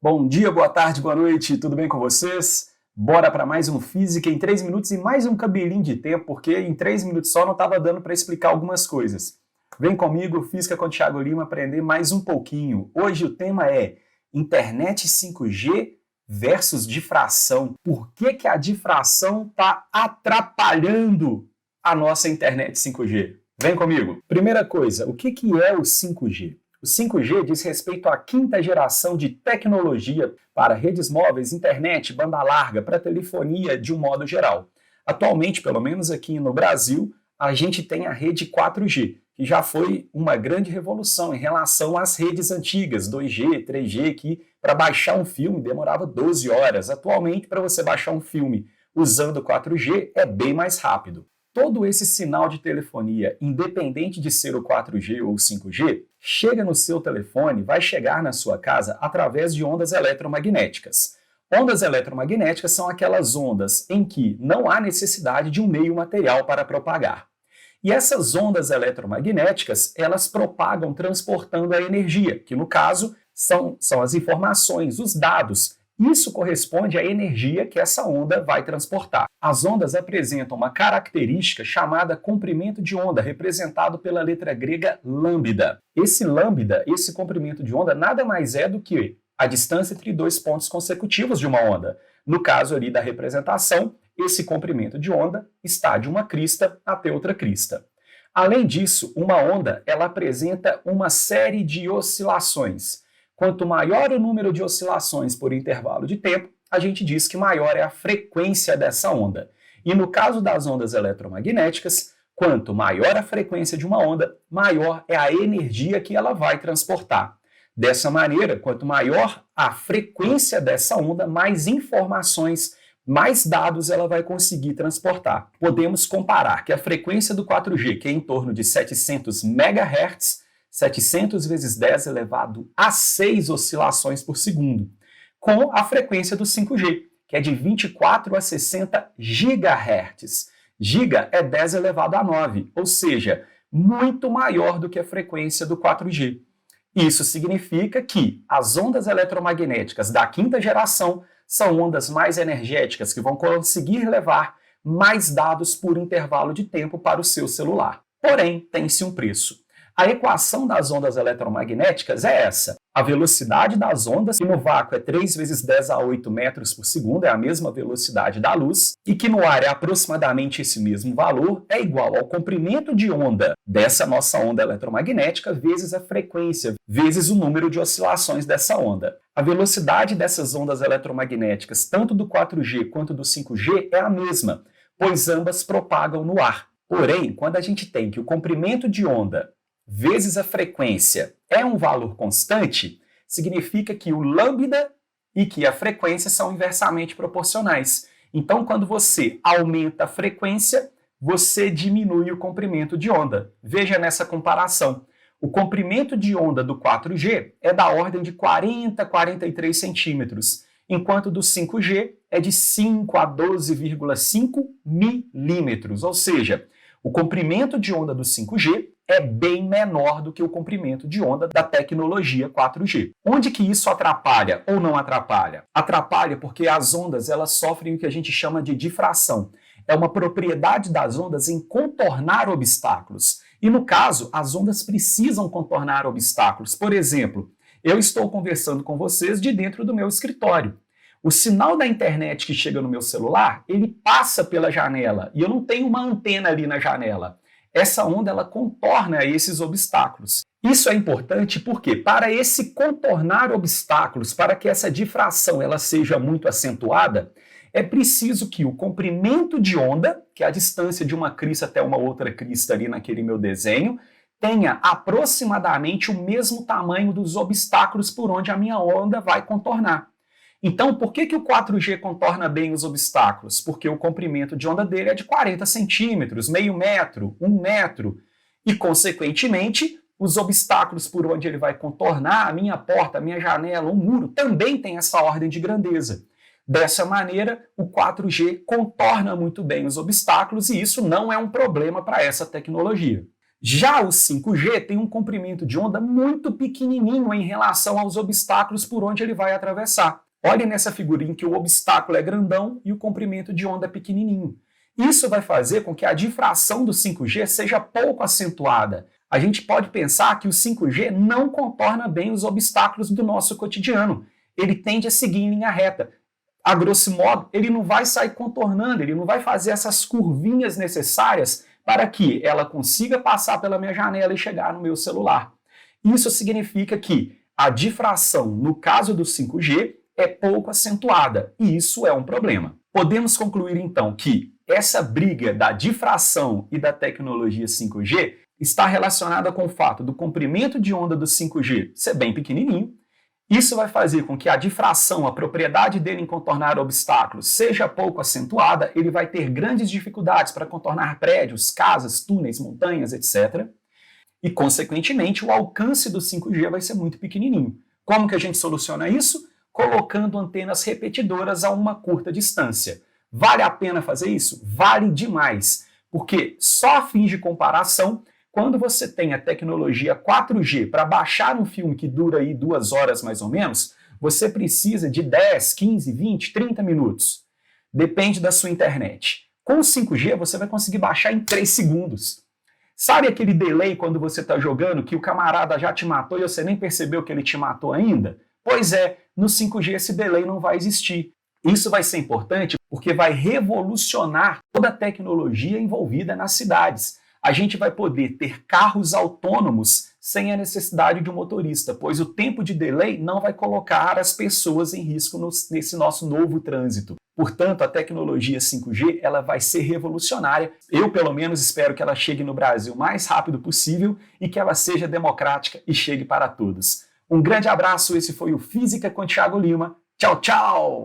Bom dia, boa tarde, boa noite, tudo bem com vocês? Bora para mais um Física em 3 minutos e mais um cabelinho de tempo, porque em 3 minutos só não estava dando para explicar algumas coisas. Vem comigo, Física com Thiago Lima, aprender mais um pouquinho. Hoje o tema é internet 5G versus difração. Por que a difração está atrapalhando a nossa internet 5G? Vem comigo. Primeira coisa, o que é o 5G? O 5G diz respeito à quinta geração de tecnologia para redes móveis, internet, banda larga, para telefonia de um modo geral. Atualmente, pelo menos aqui no Brasil, a gente tem a rede 4G, que já foi uma grande revolução em relação às redes antigas, 2G, 3G, que para baixar um filme demorava 12 horas. Atualmente, para você baixar um filme usando 4G, é bem mais rápido. Todo esse sinal de telefonia, independente de ser o 4G ou o 5G, chega no seu telefone, vai chegar na sua casa através de ondas eletromagnéticas. Ondas eletromagnéticas são aquelas ondas em que não há necessidade de um meio material para propagar. E essas ondas eletromagnéticas, elas propagam transportando a energia, que no caso são as informações, os dados. Isso corresponde à energia que essa onda vai transportar. As ondas apresentam uma característica chamada comprimento de onda, representado pela letra grega lambda. Esse lambda, esse comprimento de onda, nada mais é do que a distância entre dois pontos consecutivos de uma onda. No caso ali da representação, esse comprimento de onda está de uma crista até outra crista. Além disso, uma onda ela apresenta uma série de oscilações. Quanto maior o número de oscilações por intervalo de tempo, a gente diz que maior é a frequência dessa onda. E no caso das ondas eletromagnéticas, quanto maior a frequência de uma onda, maior é a energia que ela vai transportar. Dessa maneira, quanto maior a frequência dessa onda, mais informações, mais dados ela vai conseguir transportar. Podemos comparar que a frequência do 4G, que é em torno de 700 MHz, 700 vezes 10 elevado a 6 oscilações por segundo, com a frequência do 5G, que é de 24 a 60 GHz. Giga é 10 elevado a 9, ou seja, muito maior do que a frequência do 4G. Isso significa que as ondas eletromagnéticas da quinta geração são ondas mais energéticas que vão conseguir levar mais dados por intervalo de tempo para o seu celular. Porém, tem-se um preço. A equação das ondas eletromagnéticas é essa. A velocidade das ondas, que no vácuo é 3 vezes 10 a 8 metros por segundo, é a mesma velocidade da luz, e que no ar é aproximadamente esse mesmo valor, é igual ao comprimento de onda dessa nossa onda eletromagnética vezes a frequência, vezes o número de oscilações dessa onda. A velocidade dessas ondas eletromagnéticas, tanto do 4G quanto do 5G, é a mesma, pois ambas propagam no ar. Porém, quando a gente tem que o comprimento de onda vezes a frequência é um valor constante, significa que o lambda e que a frequência são inversamente proporcionais. Então, quando você aumenta a frequência, você diminui o comprimento de onda. Veja nessa comparação. O comprimento de onda do 4G é da ordem de 40 a 43 centímetros, enquanto do 5G é de 5 a 12,5 milímetros, ou seja, o comprimento de onda do 5G é bem menor do que o comprimento de onda da tecnologia 4G. Onde que isso atrapalha ou não atrapalha? Atrapalha porque as ondas elas sofrem o que a gente chama de difração. É uma propriedade das ondas em contornar obstáculos. E no caso, as ondas precisam contornar obstáculos. Por exemplo, eu estou conversando com vocês de dentro do meu escritório. O sinal da internet que chega no meu celular, ele passa pela janela e eu não tenho uma antena ali na janela. Essa onda ela contorna esses obstáculos. Isso é importante porque para esse contornar obstáculos, para que essa difração ela seja muito acentuada, é preciso que o comprimento de onda, que é a distância de uma crista até uma outra crista ali naquele meu desenho, tenha aproximadamente o mesmo tamanho dos obstáculos por onde a minha onda vai contornar. Então, por que o 4G contorna bem os obstáculos? Porque o comprimento de onda dele é de 40 centímetros, meio metro, 1 metro. E, consequentemente, os obstáculos por onde ele vai contornar, a minha porta, a minha janela, um muro, também tem essa ordem de grandeza. Dessa maneira, o 4G contorna muito bem os obstáculos e isso não é um problema para essa tecnologia. Já o 5G tem um comprimento de onda muito pequenininho em relação aos obstáculos por onde ele vai atravessar. Olhem nessa figurinha que o obstáculo é grandão e o comprimento de onda é pequenininho. Isso vai fazer com que a difração do 5G seja pouco acentuada. A gente pode pensar que o 5G não contorna bem os obstáculos do nosso cotidiano. Ele tende a seguir em linha reta. A grosso modo, ele não vai sair contornando, ele não vai fazer essas curvinhas necessárias para que ela consiga passar pela minha janela e chegar no meu celular. Isso significa que a difração, no caso do 5G, é pouco acentuada, e isso é um problema. Podemos concluir então que essa briga da difração e da tecnologia 5G está relacionada com o fato do comprimento de onda do 5G ser bem pequenininho. Isso vai fazer com que a difração, a propriedade dele em contornar obstáculos, seja pouco acentuada, ele vai ter grandes dificuldades para contornar prédios, casas, túneis, montanhas, etc. E, consequentemente, o alcance do 5G vai ser muito pequenininho. Como que a gente soluciona isso? Colocando antenas repetidoras a uma curta distância. Vale a pena fazer isso? Vale demais, porque só a fins de comparação, quando você tem a tecnologia 4G para baixar um filme que dura aí 2 horas mais ou menos, você precisa de 10, 15, 20, 30 minutos. Depende da sua internet. Com o 5G você vai conseguir baixar em 3 segundos. Sabe aquele delay quando você está jogando que o camarada já te matou e você nem percebeu que ele te matou ainda? Pois é, no 5G esse delay não vai existir. Isso vai ser importante porque vai revolucionar toda a tecnologia envolvida nas cidades. A gente vai poder ter carros autônomos sem a necessidade de um motorista, pois o tempo de delay não vai colocar as pessoas em risco nesse nosso novo trânsito. Portanto, a tecnologia 5G ela vai ser revolucionária. Eu, pelo menos, espero que ela chegue no Brasil o mais rápido possível e que ela seja democrática e chegue para todos. Um grande abraço, esse foi o Física com Thiago Lima. Tchau, tchau!